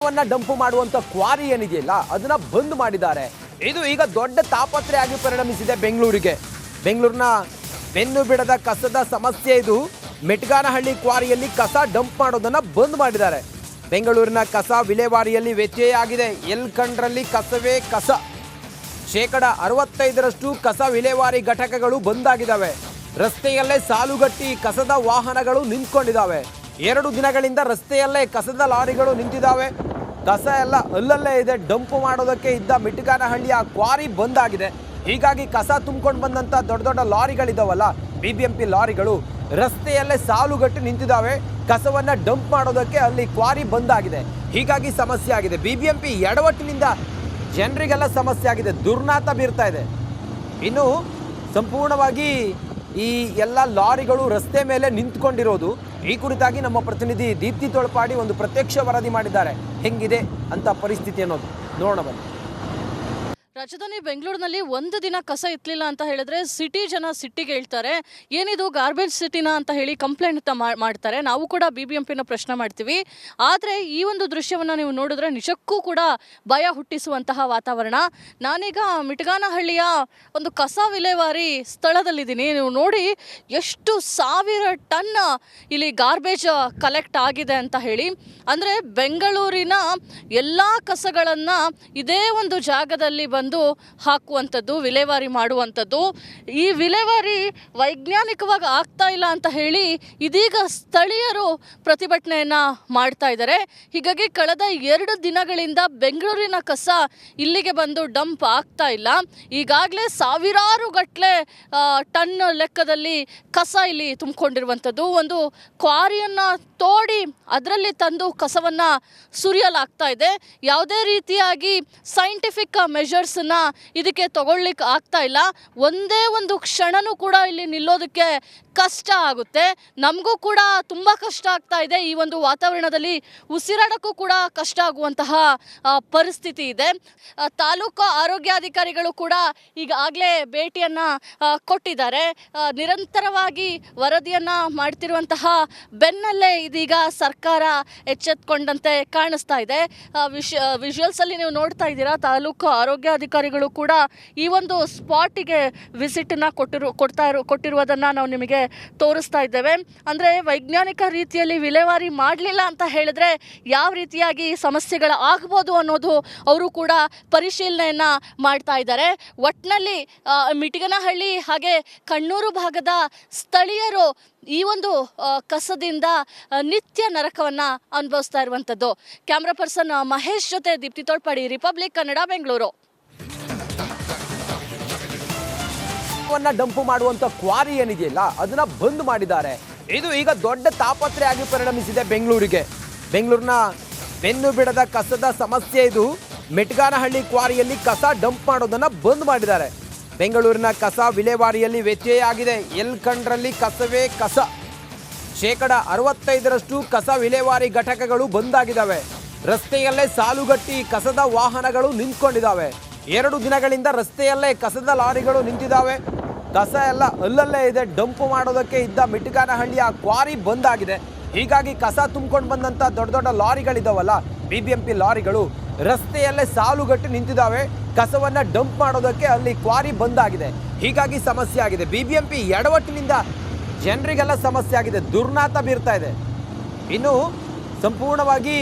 Dump ಮಾಡುವಂತ quarry ಏನಿದೆಯಲ್ಲ ಅದನ್ನ ಬಂದ್ ಮಾಡಿದ್ದಾರೆ. ಇದು ಈಗ ದೊಡ್ಡ ತಾಪತ್ರೆ ಆಗಿ ಪರಿಣಮಿಸಿದೆ ಬೆಂಗಳೂರಿಗೆ. ಬೆಂಗಳೂರಿನ ಬೆನ್ನು ಬಿಡದ ಕಸದ ಸಮಸ್ಯೆ ಇದು. ಮೆಟ್ಗಾನಹಳ್ಳಿ ಕ್ವಾರಿಯಲ್ಲಿ ಕಸ ಡಂಪ್ ಮಾಡೋದನ್ನ ಬಂದ್ ಮಾಡಿದ್ದಾರೆ. ಬೆಂಗಳೂರಿನ ಕಸ ವಿಲೇವಾರಿಯಲ್ಲಿ ವ್ಯತ್ಯಯ ಆಗಿದೆ. ಎಲ್ ಕಂಡ್ರಲ್ಲಿ ಕಸವೇ ಕಸ. 65% ಕಸ ವಿಲೇವಾರಿ ಘಟಕಗಳು ಬಂದಾಗಿದ್ದಾವೆ. ರಸ್ತೆಯಲ್ಲೇ ಸಾಲುಗಟ್ಟಿ ಕಸದ ವಾಹನಗಳು ನಿಂತ್ಕೊಂಡಿದ್ದಾವೆ. 2 ದಿನಗಳಿಂದ ರಸ್ತೆಯಲ್ಲೇ ಕಸದ ಲಾರಿಗಳು ನಿಂತಿದ್ದಾವೆ. ಕಸ ಎಲ್ಲ ಅಲ್ಲಲ್ಲೇ ಇದೆ. ಡಂಪ್ ಮಾಡೋದಕ್ಕೆ ಇದ್ದ ಮಿಟ್ಗಾನಹಳ್ಳಿಯ ಕ್ವಾರಿ ಬಂದಾಗಿದೆ. ಹೀಗಾಗಿ ಕಸ ತುಂಬಿಕೊಂಡು ಬಂದಂಥ ದೊಡ್ಡ ದೊಡ್ಡ ಲಾರಿಗಳಿದ್ದಾವಲ್ಲ, BBMP ಲಾರಿಗಳು ರಸ್ತೆಯಲ್ಲೇ ಸಾಲುಗಟ್ಟಿ ನಿಂತಿದ್ದಾವೆ. ಕಸವನ್ನು ಡಂಪ್ ಮಾಡೋದಕ್ಕೆ ಅಲ್ಲಿ ಕ್ವಾರಿ ಬಂದಾಗಿದೆ. ಹೀಗಾಗಿ ಸಮಸ್ಯೆ ಆಗಿದೆ. BBMP ಎಡವಟ್ಟಿನಿಂದ ಜನರಿಗೆಲ್ಲ ಸಮಸ್ಯೆ ಆಗಿದೆ. ದುರ್ನಾತ ಬೀರ್ತಾ ಇದೆ. ಇನ್ನು ಸಂಪೂರ್ಣವಾಗಿ ಈ ಎಲ್ಲ ಲಾರಿಗಳು ರಸ್ತೆ ಮೇಲೆ ನಿಂತ್ಕೊಂಡಿರೋದು. ಈ ಕುರಿತಾಗಿ ನಮ್ಮ ಪ್ರತಿನಿಧಿ ದೀಪ್ತಿ ತೊಳಪಾಡಿ ಒಂದು ಪ್ರತ್ಯಕ್ಷ ವರದಿ ಮಾಡಿದ್ದಾರೆ. ಹೆಂಗಿದೆ ಅಂತ ಪರಿಸ್ಥಿತಿ ಅನ್ನೋದು ನೋಡೋಣ ಬನ್ನಿ. ರಾಜಧಾನಿ ಬೆಂಗಳೂರಿನಲ್ಲಿ ಒಂದು ದಿನ ಕಸ ಎತ್ತಲಿಲ್ಲ ಅಂತ ಹೇಳಿದ್ರೆ ಸಿಟಿ ಜನ ಸಿಟ್ಟಿಗೆ ಹೇಳ್ತಾರೆ. ಏನಿದು ಗಾರ್ಬೇಜ್ ಸಿಟಿನ ಅಂತ ಹೇಳಿ ಕಂಪ್ಲೇಂಟ್ ಮಾಡ್ತಾರೆ. ನಾವು ಕೂಡ BBMPನ ಪ್ರಶ್ನೆ ಮಾಡ್ತೀವಿ. ಆದರೆ ಈ ಒಂದು ದೃಶ್ಯವನ್ನು ನೀವು ನೋಡಿದ್ರೆ ನಿಜಕ್ಕೂ ಕೂಡ ಭಯ ಹುಟ್ಟಿಸುವಂತಹ ವಾತಾವರಣ. ನಾನೀಗ ಮಿಟ್ಗಾನಹಳ್ಳಿಯ ಒಂದು ಕಸ ವಿಲೇವಾರಿ ಸ್ಥಳದಲ್ಲಿದ್ದೀನಿ. ನೀವು ನೋಡಿ ಎಷ್ಟು ಸಾವಿರ ಟನ್ ಇಲ್ಲಿ ಗಾರ್ಬೇಜ್ ಕಲೆಕ್ಟ್ ಆಗಿದೆ ಅಂತ ಹೇಳಿ. ಅಂದರೆ ಬೆಂಗಳೂರಿನ ಎಲ್ಲ ಕಸಗಳನ್ನು ಇದೇ ಒಂದು ಜಾಗದಲ್ಲಿ ಬಂದು ಹಾಕುವಂಥದ್ದು, ವಿಲೇವಾರಿ ಮಾಡುವಂಥದ್ದು. ಈ ವಿಲೇವಾರಿ ವೈಜ್ಞಾನಿಕವಾಗಿ ಆಗ್ತಾ ಇಲ್ಲ ಅಂತ ಹೇಳಿ ಇದೀಗ ಸ್ಥಳೀಯರು ಪ್ರತಿಭಟನೆಯನ್ನು ಮಾಡ್ತಾ ಇದ್ದಾರೆ. ಹೀಗಾಗಿ ಕಳೆದ 2 ದಿನಗಳಿಂದ ಬೆಂಗಳೂರಿನ ಕಸ ಇಲ್ಲಿಗೆ ಬಂದು ಡಂಪ್ ಆಗ್ತಾ ಇಲ್ಲ. ಈಗಾಗಲೇ ಸಾವಿರಾರು ಗಟ್ಟಲೆ ಟನ್ ಲೆಕ್ಕದಲ್ಲಿ ಕಸ ಇಲ್ಲಿ ತುಂಬಿಕೊಂಡಿರುವಂಥದ್ದು. ಒಂದು ಕ್ವಾರಿಯನ್ನು ತೋಡಿ ಅದರಲ್ಲಿ ತಂದು ಕಸವನ್ನು ಸುರಿಯಲಾಗ್ತಾ ಇದೆ. ಯಾವುದೇ ರೀತಿಯಾಗಿ ಸೈಂಟಿಫಿಕ್ ಮೆಷರ್ಸನ್ನು ಇದಕ್ಕೆ ತಗೊಳ್ಳಿಕ್ಕೆ ಆಗ್ತಾ ಇಲ್ಲ. ಒಂದೇ ಒಂದು ಕ್ಷಣನೂ ಕೂಡ ಇಲ್ಲಿ ನಿಲ್ಲೋದಕ್ಕೆ ಕಷ್ಟ ಆಗುತ್ತೆ. ನಮಗೂ ಕೂಡ ತುಂಬ ಕಷ್ಟ ಆಗ್ತಾ ಇದೆ. ಈ ಒಂದು ವಾತಾವರಣದಲ್ಲಿ ಉಸಿರಾಡೋಕ್ಕೂ ಕೂಡ ಕಷ್ಟ ಆಗುವಂತಹ ಪರಿಸ್ಥಿತಿ ಇದೆ. ತಾಲೂಕು ಆರೋಗ್ಯಾಧಿಕಾರಿಗಳು ಕೂಡ ಈಗಾಗಲೇ ಭೇಟಿಯನ್ನು ಕೊಟ್ಟಿದ್ದಾರೆ. ನಿರಂತರವಾಗಿ ವರದಿಯನ್ನು ಮಾಡ್ತಿರುವಂತಹ ಬೆನ್ನಲ್ಲೇ ಇದೀಗ ಸರ್ಕಾರ ಎಚ್ಚೆತ್ತುಕೊಂಡಂತೆ ಕಾಣಿಸ್ತಾ ಇದೆ. ವಿಜುವಲ್ಸಲ್ಲಿ ನೀವು ನೋಡ್ತಾ ಇದ್ದೀರಾ, ತಾಲೂಕು ಆರೋಗ್ಯಾಧಿಕಾರಿಗಳು ಕೂಡ ಈ ಒಂದು ಸ್ಪಾಟಿಗೆ ವಿಸಿಟನ್ನು ಕೊಟ್ಟಿರುವುದನ್ನು ನಾವು ನಿಮಗೆ ತೋರಿಸ್ತಾ ಇದ್ದೇವೆ. ಅಂದರೆ ವೈಜ್ಞಾನಿಕ ರೀತಿಯಲ್ಲಿ ವಿಲೇವಾರಿ ಮಾಡಲಿಲ್ಲ ಅಂತ ಹೇಳಿದ್ರೆ ಯಾವ ರೀತಿಯಾಗಿ ಸಮಸ್ಯೆಗಳು ಆಗ್ಬೋದು ಅನ್ನೋದು ಅವರು ಕೂಡ ಪರಿಶೀಲನೆಯನ್ನು ಮಾಡ್ತಾ ಇದ್ದಾರೆ. ಒಟ್ಟಿನಲ್ಲಿ ಮಿಟ್ಗಾನಹಳ್ಳಿ ಹಾಗೆ ಕಣ್ಣೂರು ಭಾಗದ ಸ್ಥಳೀಯರು ಈ ಒಂದು ಕಸದಿಂದ ನಿತ್ಯ ನರಕವನ್ನು ಅನುಭವಿಸ್ತಾ ಇರುವಂಥದ್ದು. ಕ್ಯಾಮ್ರಾ ಪರ್ಸನ್ ಮಹೇಶ್ ಜೊತೆ ದೀಪ್ತಿ ತೊಳಪಾಡಿ, ರಿಪಬ್ಲಿಕ್ ಕನ್ನಡ, ಬೆಂಗಳೂರು. ಡಂಪ್ ಮಾಡುವಂತ ಕ್ವಾರಿ ಏನಿದೆಯಲ್ಲ ಅದನ್ನ ಬಂದ್ ಮಾಡಿದ್ದಾರೆ. ಇದು ಈಗ ದೊಡ್ಡ ತಾಪತ್ರೆ ಆಗಿ ಪರಿಣಮಿಸಿದೆ ಬೆಂಗಳೂರಿಗೆ. ಬೆಂಗಳೂರಿನ ಬೆನ್ನು ಬಿಡದ ಕಸದ ಸಮಸ್ಯೆ ಇದು. ಮೆಟ್ಗಾನಹಳ್ಳಿ ಕ್ವಾರಿಯಲ್ಲಿ ಕಸ ಡಂಪ್ ಮಾಡೋದನ್ನ ಬಂದ್ ಮಾಡಿದ್ದಾರೆ. ಬೆಂಗಳೂರಿನ ಕಸ ವಿಲೇವಾರಿಯಲ್ಲಿ ವ್ಯತ್ಯಯ ಆಗಿದೆ. ಎಲ್ ಕಂಡ್ರಲ್ಲಿ ಕಸವೇ ಕಸ. 65% ಕಸ ವಿಲೇವಾರಿ ಘಟಕಗಳು ಬಂದಾಗಿದ್ದಾವೆ. ರಸ್ತೆಯಲ್ಲೇ ಸಾಲುಗಟ್ಟಿ ಕಸದ ವಾಹನಗಳು ನಿಂತ್ಕೊಂಡಿದ್ದಾವೆ. 2 ದಿನಗಳಿಂದ ರಸ್ತೆಯಲ್ಲೇ ಕಸದ ಲಾರಿಗಳು ನಿಂತಿದ್ದಾವೆ. ಕಸ ಎಲ್ಲ ಅಲ್ಲಲ್ಲೇ ಇದೆ. ಡಂಪ್ ಮಾಡೋದಕ್ಕೆ ಇದ್ದ ಮಿಟ್ಗಾನಹಳ್ಳಿಯ ಕ್ವಾರಿ ಬಂದಾಗಿದೆ. ಹೀಗಾಗಿ ಕಸ ತುಂಬಿಕೊಂಡು ಬಂದಂಥ ದೊಡ್ಡ ದೊಡ್ಡ ಲಾರಿಗಳಿದ್ದಾವಲ್ಲ, BBMP ಲಾರಿಗಳು ರಸ್ತೆಯಲ್ಲೇ ಸಾಲುಗಟ್ಟಿ ನಿಂತಿದ್ದಾವೆ. ಕಸವನ್ನು ಡಂಪ್ ಮಾಡೋದಕ್ಕೆ ಅಲ್ಲಿ ಕ್ವಾರಿ ಬಂದಾಗಿದೆ. ಹೀಗಾಗಿ ಸಮಸ್ಯೆ ಆಗಿದೆ. BBMP ಎಡವಟ್ಟಿನಿಂದ ಜನರಿಗೆಲ್ಲ ಸಮಸ್ಯೆ ಆಗಿದೆ. ದುರ್ನಾತ ಬೀರ್ತಾ ಇದೆ. ಇನ್ನು ಸಂಪೂರ್ಣವಾಗಿ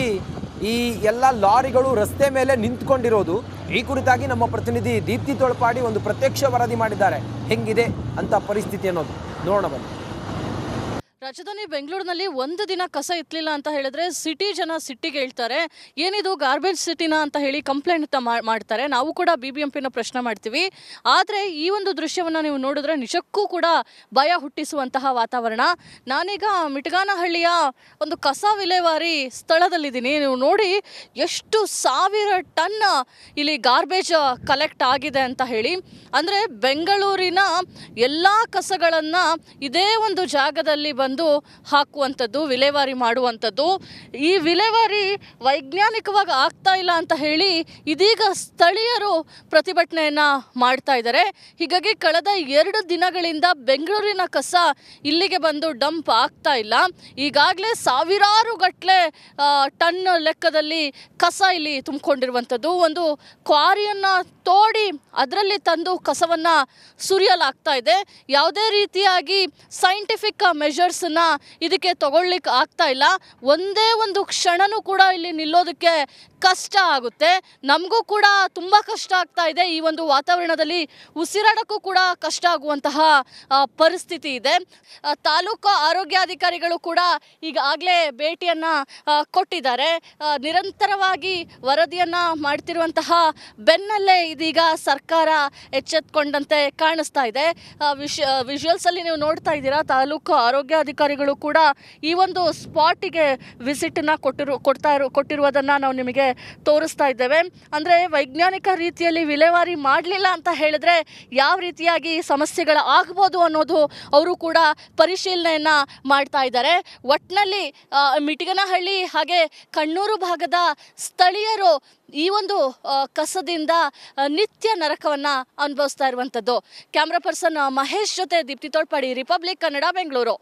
ಈ ಎಲ್ಲ ಲಾರಿಗಳು ರಸ್ತೆ ಮೇಲೆ ನಿಂತ್ಕೊಂಡಿರೋದು. ಈ ಕುರಿತಾಗಿ ನಮ್ಮ ಪ್ರತಿನಿಧಿ ದೀಪ್ತಿ ತೊಳಪಾಡಿ ಒಂದು ಪ್ರತ್ಯಕ್ಷ ವರದಿ ಮಾಡಿದ್ದಾರೆ. ಹೆಂಗಿದೆ ಅಂತ ಪರಿಸ್ಥಿತಿ ಅನ್ನೋದು ನೋಡೋಣ ಬನ್ನಿ. ರಾಜಧಾನಿ ಬೆಂಗಳೂರಿನಲ್ಲಿ ಒಂದು ದಿನ ಕಸ ಎತ್ತಲಿಲ್ಲ ಅಂತ ಹೇಳಿದ್ರೆ ಸಿಟಿ ಜನ ಸಿಟ್ಟಿಗೆ ಹೇಳ್ತಾರೆ. ಏನಿದು ಗಾರ್ಬೇಜ್ ಸಿಟಿನ ಅಂತ ಹೇಳಿ ಕಂಪ್ಲೇಂಟ್ ಮಾಡ್ತಾರೆ. ನಾವು ಕೂಡ BBMPನ ಪ್ರಶ್ನೆ ಮಾಡ್ತೀವಿ. ಆದರೆ ಈ ಒಂದು ದೃಶ್ಯವನ್ನು ನೀವು ನೋಡಿದ್ರೆ ನಿಜಕ್ಕೂ ಕೂಡ ಭಯ ಹುಟ್ಟಿಸುವಂತಹ ವಾತಾವರಣ. ನಾನೀಗ ಮಿಟ್ಗಾನಹಳ್ಳಿಯ ಒಂದು ಕಸ ವಿಲೇವಾರಿ ಸ್ಥಳದಲ್ಲಿದ್ದೀನಿ. ನೀವು ನೋಡಿ ಎಷ್ಟು ಸಾವಿರ ಟನ್ ಇಲ್ಲಿ ಗಾರ್ಬೇಜ್ ಕಲೆಕ್ಟ್ ಆಗಿದೆ ಅಂತ ಹೇಳಿ. ಅಂದರೆ ಬೆಂಗಳೂರಿನ ಎಲ್ಲ ಕಸಗಳನ್ನು ಇದೇ ಒಂದು ಜಾಗದಲ್ಲಿ ಬಂದು ಬಂದು ಹಾಕುವಂಥದ್ದು, ವಿಲೇವಾರಿ ಮಾಡುವಂಥದ್ದು. ಈ ವಿಲೇವಾರಿ ವೈಜ್ಞಾನಿಕವಾಗಿ ಆಗ್ತಾ ಇಲ್ಲ ಅಂತ ಹೇಳಿ ಇದೀಗ ಸ್ಥಳೀಯರು ಪ್ರತಿಭಟನೆಯನ್ನು ಮಾಡ್ತಾ ಇದ್ದಾರೆ. ಹೀಗಾಗಿ ಕಳೆದ 2 ದಿನಗಳಿಂದ ಬೆಂಗಳೂರಿನ ಕಸ ಇಲ್ಲಿಗೆ ಬಂದು ಡಂಪ್ ಆಗ್ತಾ ಇಲ್ಲ. ಈಗಾಗಲೇ ಸಾವಿರಾರು ಗಟ್ಟಲೆ ಟನ್ ಲೆಕ್ಕದಲ್ಲಿ ಕಸ ಇಲ್ಲಿ ತುಂಬಿಕೊಂಡಿರುವಂಥದ್ದು. ಒಂದು ಕ್ವಾರಿಯನ್ನು ತೋಡಿ ಅದರಲ್ಲಿ ತಂದು ಕಸವನ್ನು ಸುರಿಯಲಾಗ್ತಾ ಇದೆ. ಯಾವುದೇ ರೀತಿಯಾಗಿ ಸೈಂಟಿಫಿಕ್ ಮೆಷರ್ಸನ್ನು ಇದಕ್ಕೆ ತಗೊಳ್ಳಿಕ್ಕೆ ಆಗ್ತಾ ಇಲ್ಲ. ಒಂದೇ ಒಂದು ಕ್ಷಣನೂ ಕೂಡ ಇಲ್ಲಿ ನಿಲ್ಲೋದಕ್ಕೆ ಕಷ್ಟ ಆಗುತ್ತೆ. ನಮಗೂ ಕೂಡ ತುಂಬ ಕಷ್ಟ ಆಗ್ತಾ ಇದೆ. ಈ ಒಂದು ವಾತಾವರಣದಲ್ಲಿ ಉಸಿರಾಡೋಕ್ಕೂ ಕೂಡ ಕಷ್ಟ ಆಗುವಂತಹ ಪರಿಸ್ಥಿತಿ ಇದೆ. ತಾಲೂಕು ಆರೋಗ್ಯಾಧಿಕಾರಿಗಳು ಕೂಡ ಈಗಾಗಲೇ ಭೇಟಿಯನ್ನು ಕೊಟ್ಟಿದ್ದಾರೆ. ನಿರಂತರವಾಗಿ ವರದಿಯನ್ನು ಮಾಡ್ತಿರುವಂತಹ ಬೆನ್ನಲ್ಲೇ ಇದೀಗ ಸರ್ಕಾರ ಎಚ್ಚೆತ್ತುಕೊಂಡಂತೆ ಕಾಣಿಸ್ತಾ ಇದೆ. ವಿಜುವಲ್ಸಲ್ಲಿ ನೀವು ನೋಡ್ತಾ ಇದ್ದೀರಾ, ತಾಲೂಕು ಆರೋಗ್ಯಾಧಿಕಾರಿಗಳು ಕೂಡ ಈ ಒಂದು ಸ್ಪಾಟಿಗೆ ವಿಸಿಟನ್ನು ಕೊಟ್ಟಿರುವುದನ್ನು ನಾವು ನಿಮಗೆ ತೋರಿಸ್ತಾ ಇದ್ದೇವೆ. ಅಂದರೆ ವೈಜ್ಞಾನಿಕ ರೀತಿಯಲ್ಲಿ ವಿಲೇವಾರಿ ಮಾಡಲಿಲ್ಲ ಅಂತ ಹೇಳಿದ್ರೆ ಯಾವ ರೀತಿಯಾಗಿ ಸಮಸ್ಯೆಗಳು ಆಗ್ಬೋದು ಅನ್ನೋದು ಅವರು ಕೂಡ ಪರಿಶೀಲನೆಯನ್ನು ಮಾಡ್ತಾ ಇದ್ದಾರೆ. ಒಟ್ಟಿನಲ್ಲಿ ಮಿಟಿಗನಹಳ್ಳಿ ಹಾಗೆ ಕಣ್ಣೂರು ಭಾಗದ ಸ್ಥಳೀಯರು ಈ ಒಂದು ಕಸದಿಂದ ನಿತ್ಯ ನರಕವನ್ನು ಅನುಭವಿಸ್ತಾ ಇರುವಂಥದ್ದು. ಕ್ಯಾಮ್ರಾ ಪರ್ಸನ್ ಮಹೇಶ್ ಜೊತೆ ದೀಪ್ತಿ ತೋಳ್ಪಾಡಿ, ರಿಪಬ್ಲಿಕ್ ಕನ್ನಡ, ಬೆಂಗಳೂರು.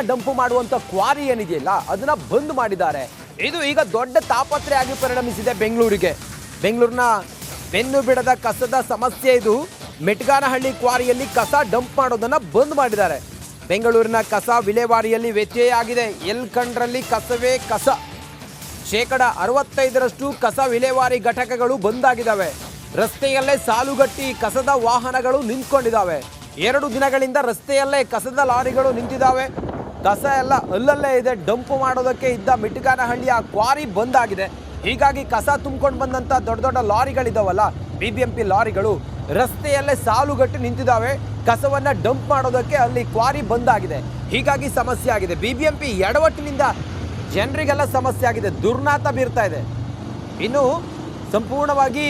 ಡಂಪು ಮಾಡುವಂತ ಕ್ವಾರಿ ಏನಿದೆಯಲ್ಲ ಅದನ್ನ ಬಂದ್ ಮಾಡಿದ್ದಾರೆ. ಇದು ಈಗ ದೊಡ್ಡ ತಾಪತ್ರೆಯಾಗಿ ಪರಿಣಮಿಸಿದೆ ಬೆಂಗಳೂರಿನ ಬೆನ್ನು ಬಿಡದ ಕಸದ ಸಮಸ್ಯೆ ಇದು. ಮೆಟ್ಗಾನಹಳ್ಳಿ ಕ್ವಾರಿಯಲ್ಲಿ ಕಸ ಡಂಪ್ ಮಾಡೋದನ್ನ ಬಂದ್ ಮಾಡಿದ್ದಾರೆ. ಬೆಂಗಳೂರಿನ ಕಸ ವಿಲೇವಾರಿಯಲ್ಲಿ ವ್ಯತ್ಯಯ ಆಗಿದೆ. ಎಲ್ ಕಂಡ್ರಲ್ಲಿ ಕಸವೇ ಕಸ. 65% ಕಸ ವಿಲೇವಾರಿ ಘಟಕಗಳು ಬಂದಾಗಿದ್ದಾವೆ. ರಸ್ತೆಯಲ್ಲೇ ಸಾಲುಗಟ್ಟಿ ಕಸದ ವಾಹನಗಳು ನಿಂತ್ಕೊಂಡಿದ್ದಾವೆ. 2 ದಿನಗಳಿಂದ ರಸ್ತೆಯಲ್ಲೇ ಕಸದ ಲಾರಿಗಳು ನಿಂತಿದ್ದಾವೆ. ಕಸ ಎಲ್ಲ ಅಲ್ಲಲ್ಲೇ ಇದೆ. ಡಂಪ್ ಮಾಡೋದಕ್ಕೆ ಇದ್ದ ಮಿಟ್ಗಾನಹಳ್ಳಿಯ ಕ್ವಾರಿ ಬಂದಾಗಿದೆ. ಹೀಗಾಗಿ ಕಸ ತುಂಬಿಕೊಂಡು ಬಂದಂಥ ದೊಡ್ಡ ದೊಡ್ಡ ಲಾರಿಗಳಿದ್ದಾವಲ್ಲ, BBMP ಲಾರಿಗಳು ರಸ್ತೆಯಲ್ಲೇ ಸಾಲುಗಟ್ಟಿ ನಿಂತಿದ್ದಾವೆ. ಕಸವನ್ನು ಡಂಪ್ ಮಾಡೋದಕ್ಕೆ ಅಲ್ಲಿ ಕ್ವಾರಿ ಬಂದಾಗಿದೆ. ಹೀಗಾಗಿ ಸಮಸ್ಯೆ ಆಗಿದೆ. BBMP ಎಡವಟ್ಟಿನಿಂದ ಜನರಿಗೆಲ್ಲ ಸಮಸ್ಯೆ ಆಗಿದೆ. ದುರ್ನಾತ ಬೀರ್ತಾ ಇದೆ. ಇನ್ನು ಸಂಪೂರ್ಣವಾಗಿ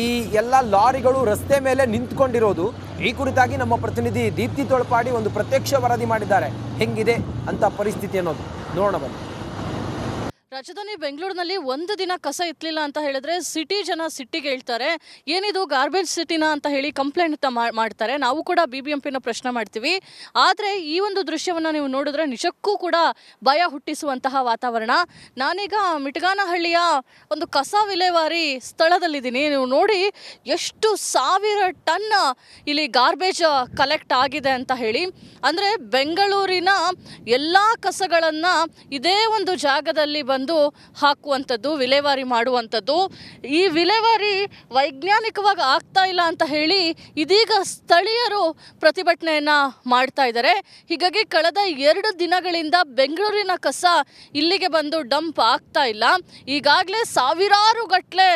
ಈ ಎಲ್ಲ ಲಾರಿಗಳು ರಸ್ತೆ ಮೇಲೆ ನಿಂತ್ಕೊಂಡಿರೋದು. ಈ ಕುರಿತಾಗಿ ನಮ್ಮ ಪ್ರತಿನಿಧಿ ದೀಪ್ತಿ ತೋಳ್ಪಾಡಿ ಒಂದು ಪ್ರತ್ಯಕ್ಷ ವರದಿ ಮಾಡಿದ್ದಾರೆ. ಹೆಂಗಿದೆ ಅಂತ ಪರಿಸ್ಥಿತಿ ಅನ್ನೋದು ನೋಡೋಣ ಬನ್ನಿ. ರಾಜಧಾನಿ ಬೆಂಗಳೂರಿನಲ್ಲಿ 1 ದಿನ ಕಸ ಇತ್ತಲಿಲ್ಲ ಅಂತ ಹೇಳಿದ್ರೆ ಜನ ಸಿಟ್ಟಿಗೆ ಹೇಳ್ತಾರೆ. ಏನಿದು ಗಾರ್ಬೇಜ್ ಸಿಟಿನ ಅಂತ ಹೇಳಿ ಕಂಪ್ಲೇಂಟ್ ಮಾಡ್ತಾರೆ. ನಾವು ಕೂಡ BBMPನ ಪ್ರಶ್ನೆ ಮಾಡ್ತೀವಿ. ಆದರೆ ಈ ಒಂದು ದೃಶ್ಯವನ್ನು ನೀವು ನೋಡಿದ್ರೆ ನಿಜಕ್ಕೂ ಕೂಡ ಭಯ ಹುಟ್ಟಿಸುವಂತಹ ವಾತಾವರಣ. ನಾನೀಗ ಮಿಟ್ಗಾನಹಳ್ಳಿಯ ಒಂದು ಕಸ ವಿಲೇವಾರಿ ಸ್ಥಳದಲ್ಲಿದ್ದೀನಿ. ನೀವು ನೋಡಿ ಎಷ್ಟು 1000 ಟನ್ ಇಲ್ಲಿ ಗಾರ್ಬೇಜ್ ಕಲೆಕ್ಟ್ ಆಗಿದೆ ಅಂತ ಹೇಳಿ. ಅಂದರೆ ಬೆಂಗಳೂರಿನ ಎಲ್ಲ ಕಸಗಳನ್ನು ಇದೇ ಒಂದು ಜಾಗದಲ್ಲಿ ಬಂದು ಹಾಕುವಂಥದ್ದು, ವಿಲೇವಾರಿ ಮಾಡುವಂಥದ್ದು. ಈ ವಿಲೇವಾರಿ ವೈಜ್ಞಾನಿಕವಾಗಿ ಆಗ್ತಾ ಇಲ್ಲ ಅಂತ ಹೇಳಿ ಇದೀಗ ಸ್ಥಳೀಯರು ಪ್ರತಿಭಟನೆಯನ್ನು ಮಾಡ್ತಾ ಇದ್ದಾರೆ. ಹೀಗಾಗಿ ಕಳೆದ 2 ದಿನಗಳಿಂದ ಬೆಂಗಳೂರಿನ ಕಸ ಇಲ್ಲಿಗೆ ಬಂದು ಡಂಪ್ ಆಗ್ತಾ ಇಲ್ಲ. ಈಗಾಗಲೇ ಸಾವಿರಾರು ಗಟ್ಟಲೆ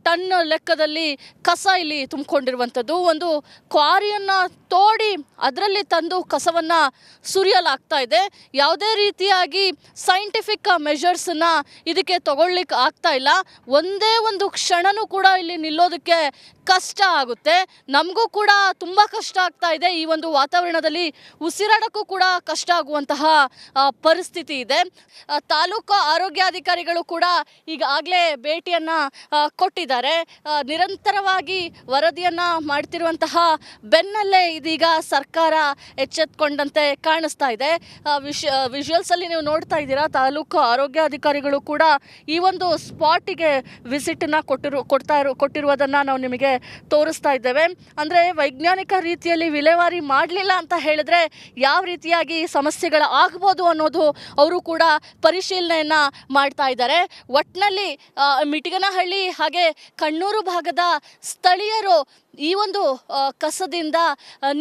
ಟನ್ ಲೆಕ್ಕದಲ್ಲಿ ಕಸ ಇಲ್ಲಿ ತುಂಬಿಕೊಂಡಿರುವಂಥದ್ದು. ಒಂದು ಕ್ವಾರಿಯನ್ನು ತೋಡಿ ಅದರಲ್ಲಿ ತಂದು ಕಸವನ್ನು ಸುರಿಯಲಾಗ್ತಾ ಇದೆ. ಯಾವುದೇ ರೀತಿಯಾಗಿ ಸೈಂಟಿಫಿಕ್ ಮೆಷರ್ಸನ್ನು ಇದಕ್ಕೆ ತಗೊಳ್ಳಿಕ್ಕೆ ಆಗ್ತಾ ಇಲ್ಲ. ಒಂದೇ ಒಂದು ಕ್ಷಣನೂ ಕೂಡ ಇಲ್ಲಿ ನಿಲ್ಲೋದಕ್ಕೆ ಕಷ್ಟ ಆಗುತ್ತೆ. ನಮಗೂ ಕೂಡ ತುಂಬ ಕಷ್ಟ ಆಗ್ತಾ ಇದೆ. ಈ ಒಂದು ವಾತಾವರಣದಲ್ಲಿ ಉಸಿರಾಡೋಕ್ಕೂ ಕೂಡ ಕಷ್ಟ ಆಗುವಂತಹ ಪರಿಸ್ಥಿತಿ ಇದೆ. ತಾಲೂಕು ಆರೋಗ್ಯಾಧಿಕಾರಿಗಳು ಕೂಡ ಈಗಾಗಲೇ ಭೇಟಿಯನ್ನು ಕೊಟ್ಟಿದ್ದಾರೆ. ನಿರಂತರವಾಗಿ ವರದಿಯನ್ನು ಮಾಡ್ತಿರುವಂತಹ ಬೆನ್ನಲ್ಲೇ ಇದೀಗ ಸರ್ಕಾರ ಎಚ್ಚೆತ್ತುಕೊಂಡಂತೆ ಕಾಣಿಸ್ತಾ ಇದೆ. ವಿಜುವಲ್ಸಲ್ಲಿ ನೀವು ನೋಡ್ತಾ ಇದ್ದೀರಾ, ತಾಲೂಕು ಆರೋಗ್ಯಾಧಿಕಾರಿಗಳು ಕೂಡ ಈ ಒಂದು ಸ್ಪಾಟಿಗೆ ವಿಸಿಟನ್ನು ಕೊಟ್ಟಿರುವುದನ್ನು ನಾವು ನಿಮಗೆ ತೋರಿಸ್ತಾ ಇದ್ದೇವೆ. ಅಂದರೆ ವೈಜ್ಞಾನಿಕ ರೀತಿಯಲ್ಲಿ ವಿಲೇವಾರಿ ಮಾಡಲಿಲ್ಲ ಅಂತ ಹೇಳಿದ್ರೆ ಯಾವ ರೀತಿಯಾಗಿ ಸಮಸ್ಯೆಗಳು ಆಗ್ಬೋದು ಅನ್ನೋದು ಅವರು ಕೂಡ ಪರಿಶೀಲನೆಯನ್ನು ಮಾಡ್ತಾ ಇದ್ದಾರೆ. ಒಟ್ಟಿನಲ್ಲಿ ಮಿಟಿಗನಹಳ್ಳಿ ಹಾಗೆ ಕಣ್ಣೂರು ಭಾಗದ ಸ್ಥಳೀಯರು ಈ ಒಂದು ಕಸದಿಂದ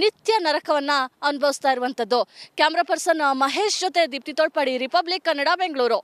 ನಿತ್ಯ ನರಕವನ್ನು ಅನುಭವಿಸ್ತಾ ಇರುವಂಥದ್ದು. ಕ್ಯಾಮ್ರಾ ಪರ್ಸನ್ ಮಹೇಶ್ ಜೊತೆ ದೀಪ್ತಿ ತೋಳ್ಪಾಡಿ, ರಿಪಬ್ಲಿಕ್ ಕನ್ನಡ, ಬೆಂಗಳೂರು.